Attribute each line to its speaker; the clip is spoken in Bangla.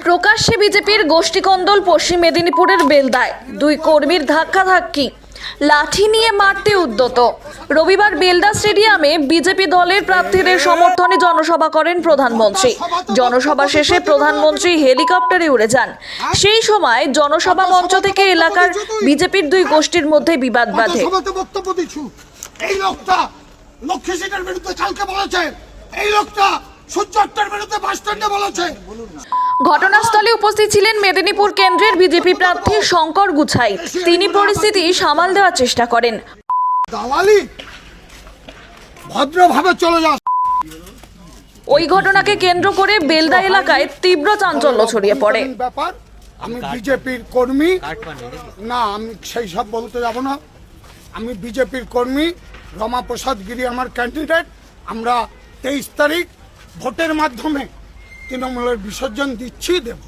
Speaker 1: প্রকাশ্যে বিজেপির গোষ্ঠীকন্দল পশ্চিম মেদিনীপুরের বেলদায় দুই কর্মীর ধাক্কাধাক্কি, লাঠি নিয়ে মারতে উদ্যত। রবিবার বেলদা স্টেডিয়ামে বিজেপি দলের প্রার্থীদের সমর্থনে জনসভা করেন প্রধানমন্ত্রী। জনসভা শেষে প্রধানমন্ত্রী হেলিকপ্টারে উড়ে যান। সেই সময় জনসভা মঞ্চ থেকে এলাকার বিজেপির দুই গোষ্ঠীর মধ্যে বিবাদ বাধে।
Speaker 2: এই লোকটা লক্ষ্মী সিটের বিরুদ্ধে কালকে বলেছে, এই লোকটা সূর্যাস্তের বিরুদ্ধে বাস স্ট্যান্ডে বলেছে।
Speaker 1: ঘটনাস্থলে উপস্থিত ছিলেন মেদিনীপুর কেন্দ্রের বিজেপি প্রার্থী শঙ্কর গুছাই। তিনি পরিস্থিতি সামাল দেওয়ার চেষ্টা করেন।
Speaker 2: দালালি ভদ্রভাবে চলে যা।
Speaker 1: ওই ঘটনাকে কেন্দ্র করে বেলদা এলাকায় তীব্র চাঞ্চল্য ছড়িয়ে পড়ে।
Speaker 2: ব্যাপার, আমি বিজেপির কর্মী না, আমি সেই সব বলতে যাব না। আমি বিজেপির কর্মী, রমাপ্রসাদ গিরি আমার ক্যান্ডিডেট। আমরা 23 তারিখ ভোটের মাধ্যমে তৃণমূলের বিসর্জন দিচ্ছি, দেব।